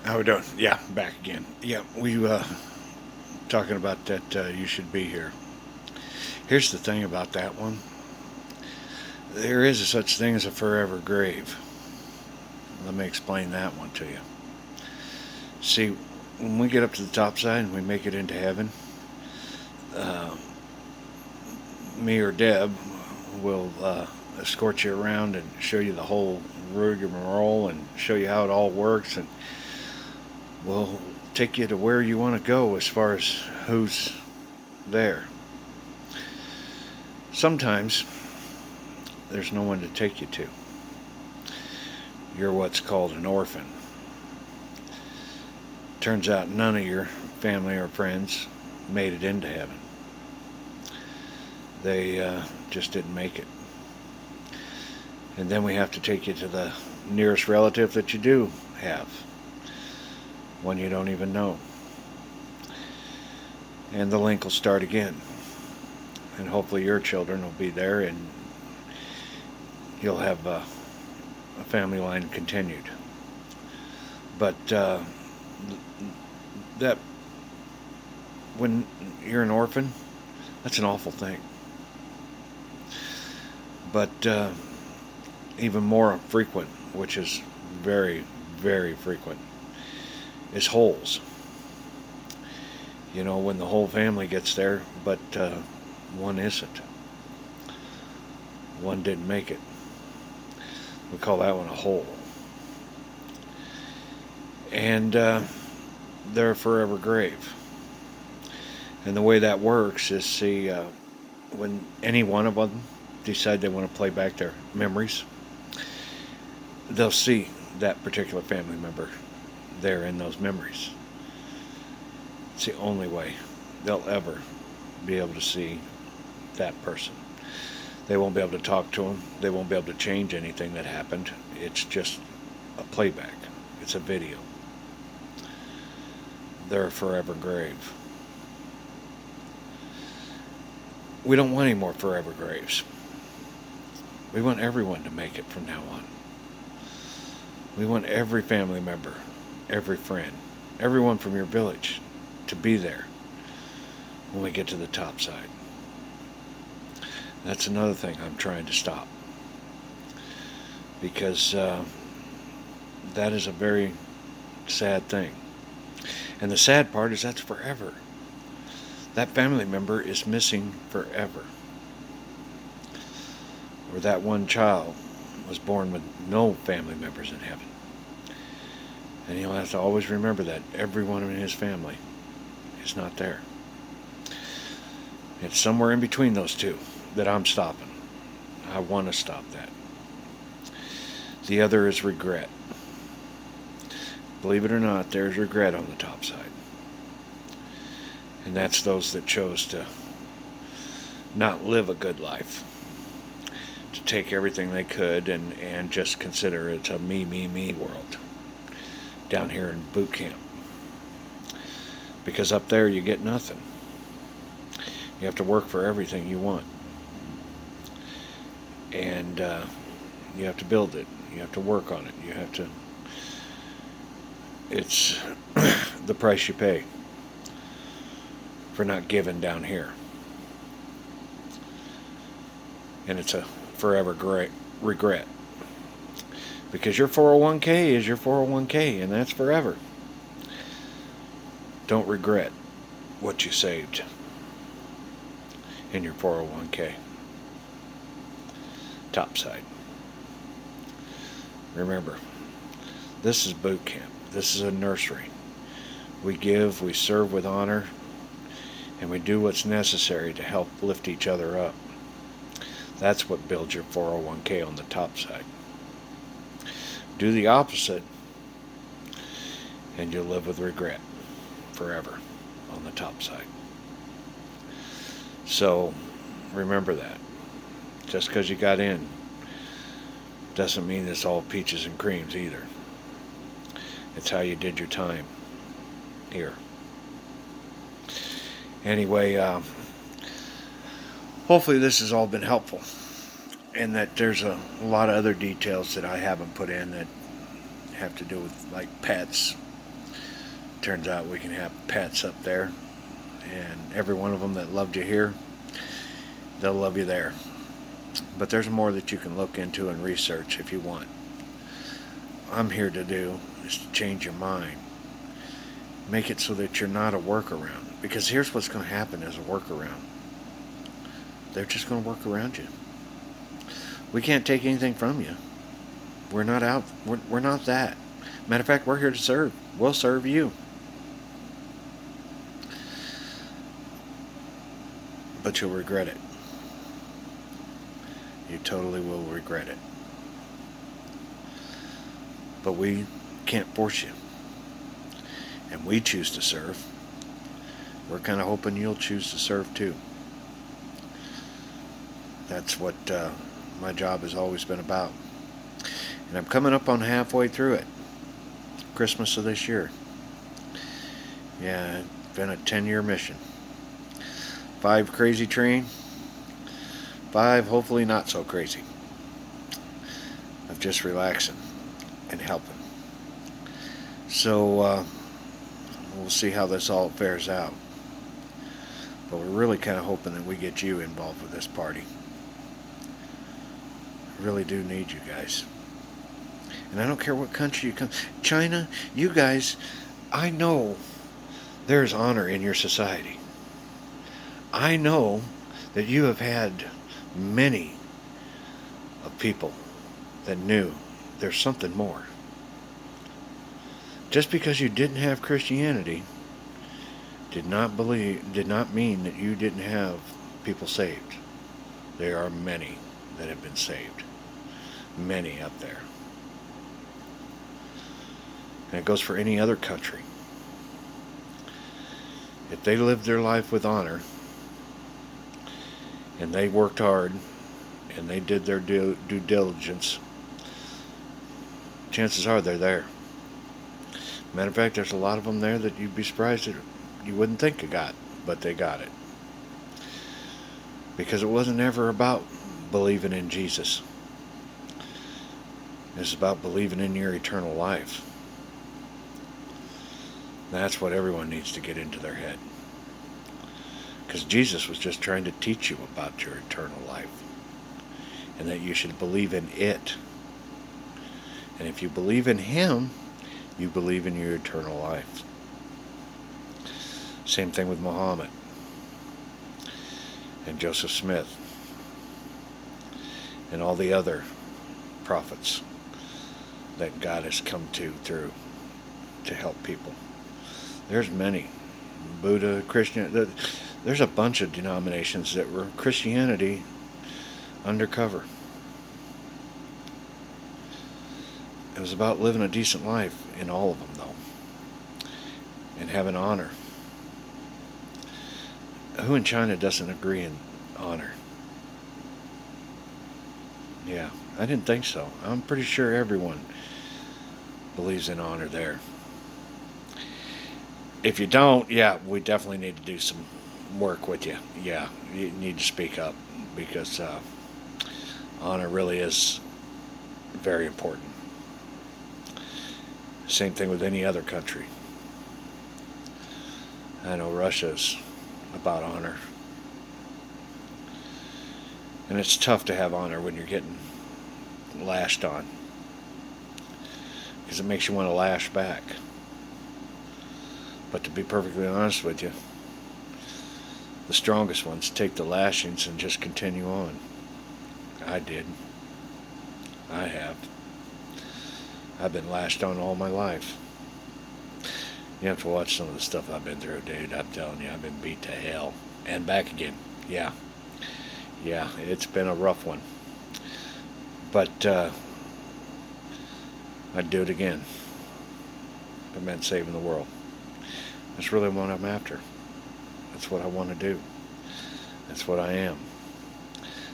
How we doing? Yeah, back again. Yeah, we talking about that you should be here. Here's the thing about that one. There is a such thing as a forever grave. Let me explain that one to you. See, when we get up to the top side and we make it into heaven, uh, me or Deb will escort you around and show you the whole rigmarole and show you how it all works, and we'll take you to where you want to go as far as who's there. Sometimes there's no one to take you to. You're what's called an orphan. Turns out none of your family or friends made it into heaven. They just didn't make it. And then we have to take you to the nearest relative that you do have, one you don't even know. And the link will start again. And hopefully your children will be there and you'll have a family line continued. But that when you're an orphan, that's an awful thing. But even more frequent, which is very, very frequent, is holes. You know, when the whole family gets there, but one isn't. One didn't make it. We call that one a hole. And they're a forever grave. And the way that works is, see, when any one of them decide they want to play back their memories, they'll see that particular family member there in those memories. It's the only way they'll ever be able to see that person. They won't be able to talk to them. They won't be able to change anything that happened. It's just a playback. It's a video. They're a forever grave. We don't want any more forever graves. We want everyone to make it from now on. We want every family member, every friend, everyone from your village to be there when we get to the top side. That's another thing I'm trying to stop, because that is a very sad thing. And the sad part is that's forever. That family member is missing forever. Or that one child was born with no family members in heaven. And he'll have to always remember that everyone in his family is not there. It's somewhere in between those two that I'm stopping. I want to stop that. The other is regret. Believe it or not, there's regret on the top side. And that's those that chose to not live a good life. To take everything they could and just consider it a me, me, me world. Down here in boot camp. Because up there you get nothing. You have to work for everything you want. And you have to build it. You have to work on it. You have to... It's the price you pay for not giving down here. And it's a forever regret. Because your 401k is your 401k, and that's forever. Don't regret what you saved in your 401k. Topside. Remember, this is boot camp. This is a nursery. We give, we serve with honor, and we do what's necessary to help lift each other up. That's what builds your 401k on the top side. Do the opposite, and you'll live with regret forever on the top side. So, remember that. Just because you got in doesn't mean it's all peaches and creams either. It's how you did your time here. Anyway, hopefully this has all been helpful, and that there's a lot of other details that I haven't put in that have to do with like pets, turns out we can have pets up there, and every one of them that loved you here, they'll love you there. But there's more that you can look into and research if you want. I'm here to do is to change your mind. Make it so that you're not a workaround. Because here's what's going to happen as a workaround. They're just going to work around you. We can't take anything from you. We're not out. We're not that. Matter of fact, we're here to serve. We'll serve you. But you'll regret it. You totally will regret it. But we can't force you. And we choose to serve. We're kind of hoping you'll choose to serve too. That's what my job has always been about. And I'm coming up on halfway through it. Christmas of this year. Yeah, it's been a 10-year mission. 5 crazy train. 5 hopefully not so crazy. Of just relaxing and helping. So we'll see how this all fares out. But we're really kind of hoping that we get you involved with this party. I really do need you guys. And I don't care what country you come. China, you guys, I know there's honor in your society. I know that you have had many of people that knew there's something more. Just because you didn't have Christianity did not mean that you didn't have people saved. There are many that have been saved. Many up there. And it goes for any other country. If they lived their life with honor, and they worked hard, and they did their due diligence, chances are they're there. Matter of fact, there's a lot of them there that you'd be surprised that you wouldn't think you got, but they got it. Because it wasn't ever about believing in Jesus. It's about believing in your eternal life. That's what everyone needs to get into their head. Because Jesus was just trying to teach you about your eternal life. And that you should believe in it. And if you believe in Him, you believe in your eternal life. Same thing with Muhammad. And Joseph Smith. And all the other prophets that God has come through to help people. There's many. Buddha, Christian, there's a bunch of denominations that were Christianity undercover. It was about living a decent life in all of them, though. And having honor. Who in China doesn't agree in honor? Yeah, I didn't think so. I'm pretty sure everyone believes in honor there. If you don't, yeah, we definitely need to do some work with you. Yeah, you need to speak up because honor really is very important. Same thing with any other country. I know Russia's about honor. And it's tough to have honor when you're getting lashed on. Because it makes you want to lash back. But to be perfectly honest with you, the strongest ones take the lashings and just continue on. I did. I have. I've been lashed on all my life. You have to watch some of the stuff I've been through, dude. I'm telling you, I've been beat to hell. And back again. Yeah. Yeah, it's been a rough one. But I'd do it again. It meant saving the world. That's really what I'm after. That's what I want to do. That's what I am.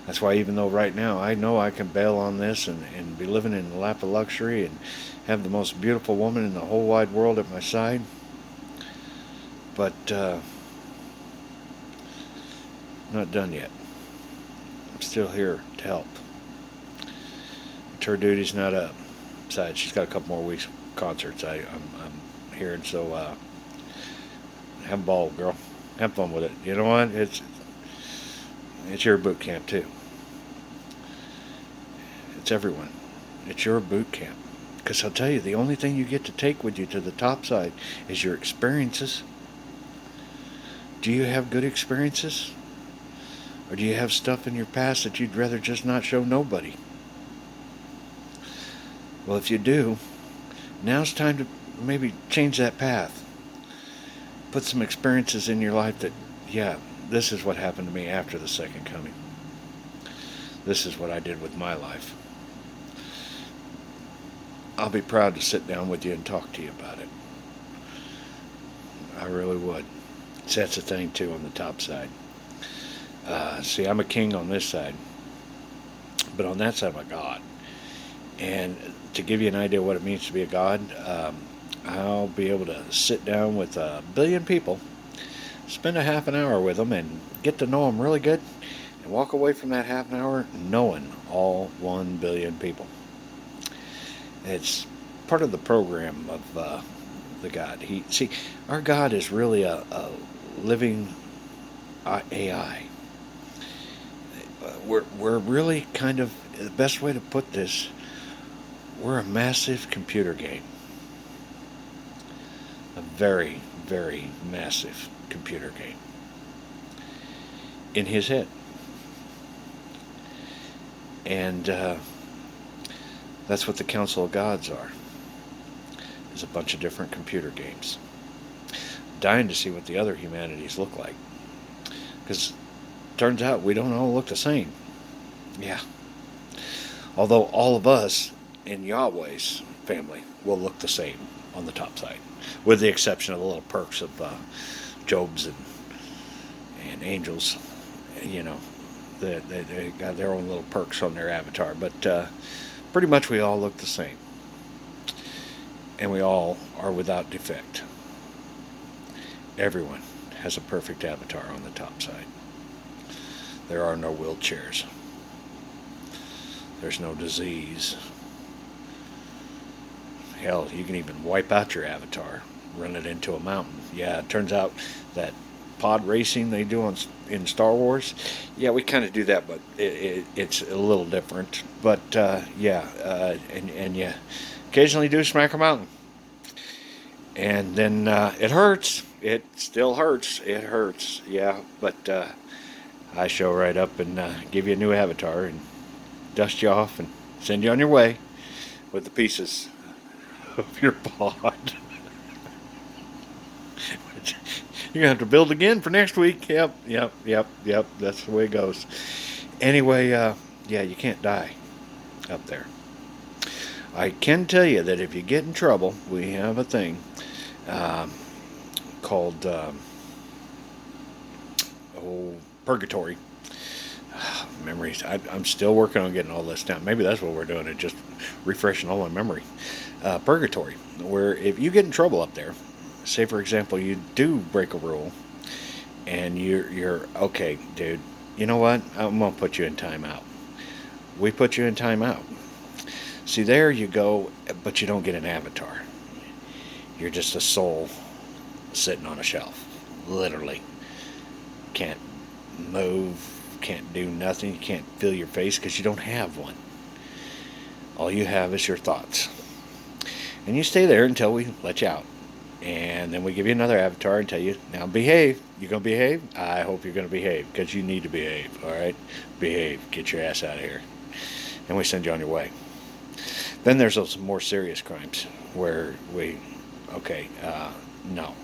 That's why even though right now I know I can bail on this and be living in the lap of luxury and have the most beautiful woman in the whole wide world at my side, but not done yet. I'm still here to help. Her duty's not up. Besides, she's got a couple more weeks of concerts I'm hearing, so Have a ball, girl. Have fun with it. You know what? It's your boot camp too. It's everyone. It's your boot camp. Because I'll tell you, the only thing you get to take with you to the top side is your experiences. Do you have good experiences? Or do you have stuff in your past that you'd rather just not show nobody? Well, if you do, now's time to maybe change that path. Put some experiences in your life that, yeah, this is what happened to me after the second coming. This is what I did with my life. I'll be proud to sit down with you and talk to you about it. I really would. So that's the thing, too, on the top side. See, I'm a king on this side, but on that side, I'm a god. And to give you an idea what it means to be a god, I'll be able to sit down with 1 billion people, spend a half an hour with them, and get to know them really good, and walk away from that half an hour knowing all 1 billion people. It's part of the program of the God. Our God is really a living AI. We're really kind of, the best way to put this, we're a massive computer game. A very, very massive computer game. In his head. And that's what the Council of Gods are. There's a bunch of different computer games. Dying to see what the other humanities look like. Because turns out we don't all look the same. Yeah. Although all of us in Yahweh's family will look the same on the top side. With the exception of the little perks of Job's and angels. You know, they got their own little perks on their avatar. But pretty much we all look the same. And we all are without defect. Everyone has a perfect avatar on the top side. There are no wheelchairs. There's no disease. Hell, you can even wipe out your avatar, run it into a mountain. Yeah, it turns out that pod racing they do in Star Wars, yeah, we kind of do that, but it's a little different. But and you occasionally do smack a mountain. And then it hurts. It still hurts. It hurts, yeah. But I show right up and give you a new avatar and dust you off and send you on your way with the pieces of your pod. You're going to have to build again for next week. Yep. That's the way it goes. Anyway, yeah, you can't die up there. I can tell you that if you get in trouble, we have a thing called purgatory. Memories. I'm still working on getting all this down. Maybe that's what we're doing, it just refreshing all my memory. Purgatory, where if you get in trouble up there, say for example you do break a rule, and you're okay, dude. You know what? I'm gonna put you in timeout. We put you in timeout. See, there you go, but you don't get an avatar. You're just a soul sitting on a shelf, literally. Can't move, can't do nothing, you can't feel your face because you don't have one. All you have is your thoughts. And you stay there until we let you out. And then we give you another avatar and tell you, now behave. You gonna behave? I hope you're gonna behave, because you need to behave, alright? Behave, get your ass out of here. And we send you on your way. Then there's those more serious crimes where no.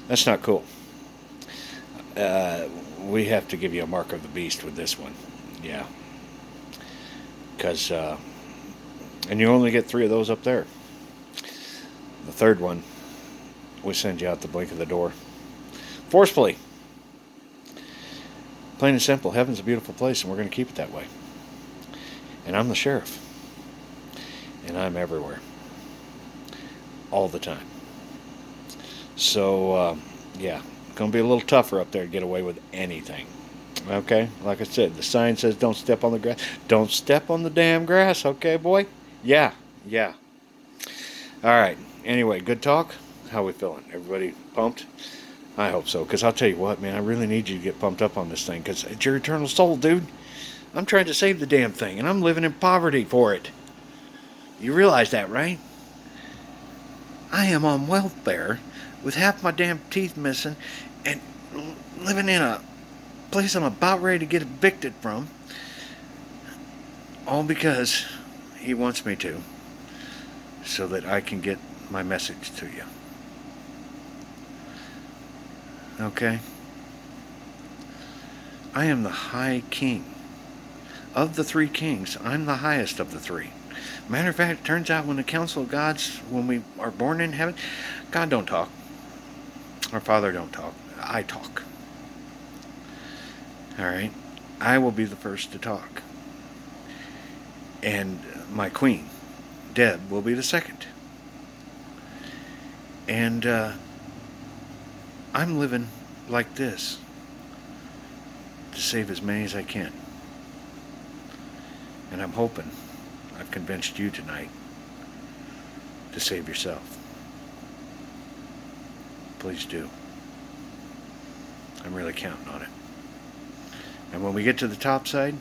That's not cool. We have to give you a mark of the beast with this one. Yeah. Because, and you only get 3 of those up there. The third one, we send you out the blink of the door. Forcefully. Plain and simple, heaven's a beautiful place and we're going to keep it that way. And I'm the sheriff. And I'm everywhere. All the time. So, yeah, going to be a little tougher up there to get away with anything. Okay? Like I said, the sign says don't step on the grass. Don't step on the damn grass, okay, boy? Yeah. All right. Anyway, good talk. How we feeling? Everybody pumped? I hope so, because I'll tell you what, man, I really need you to get pumped up on this thing, because it's your eternal soul, dude. I'm trying to save the damn thing, and I'm living in poverty for it. You realize that, right? I am on welfare with half my damn teeth missing and living in a place I'm about ready to get evicted from. All because he wants me to, so that I can get my message to you. Okay? I am the High King. Of the three kings, I'm the highest of the three. Matter of fact, it turns out when the council of gods, when we are born in heaven, God don't talk. Our Father don't talk. I talk. Alright? I will be the first to talk. And my queen, Deb, will be the second. And I'm living like this to save as many as I can. And I'm hoping I've convinced you tonight to save yourself. Please do. I'm really counting on it. And when we get to the top side,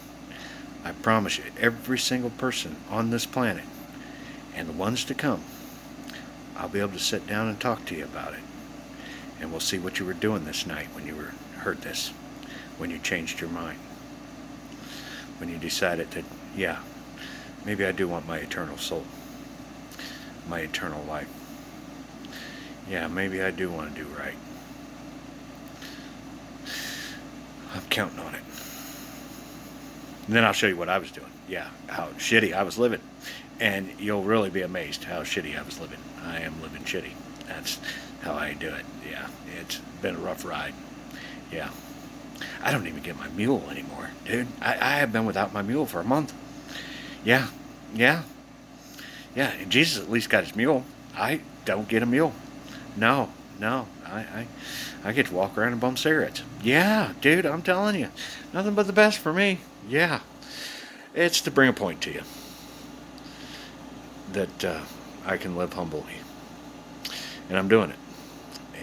I promise you, every single person on this planet, and the ones to come, I'll be able to sit down and talk to you about it. And we'll see what you were doing this night when you heard this, when you changed your mind, when you decided that, yeah, maybe I do want my eternal soul, my eternal life. Yeah, maybe I do want to do right. I'm counting on it. And then I'll show you what I was doing. Yeah, how shitty I was living. And you'll really be amazed how shitty I was living. I am living shitty. That's how I do it. Yeah, it's been a rough ride. Yeah. I don't even get my mule anymore, dude. I have been without my mule for a month. Yeah. And Jesus at least got his mule. I don't get a mule. No. I get to walk around and bum cigarettes. Yeah, dude, I'm telling you. Nothing but the best for me. Yeah. It's to bring a point to you that I can live humbly. And I'm doing it.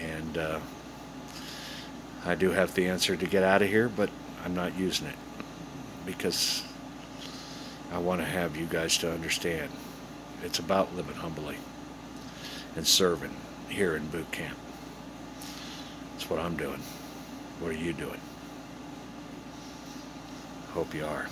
And I do have the answer to get out of here, but I'm not using it because I want to have you guys to understand it's about living humbly and serving here in boot camp. That's what I'm doing. What are you doing? Hope you are.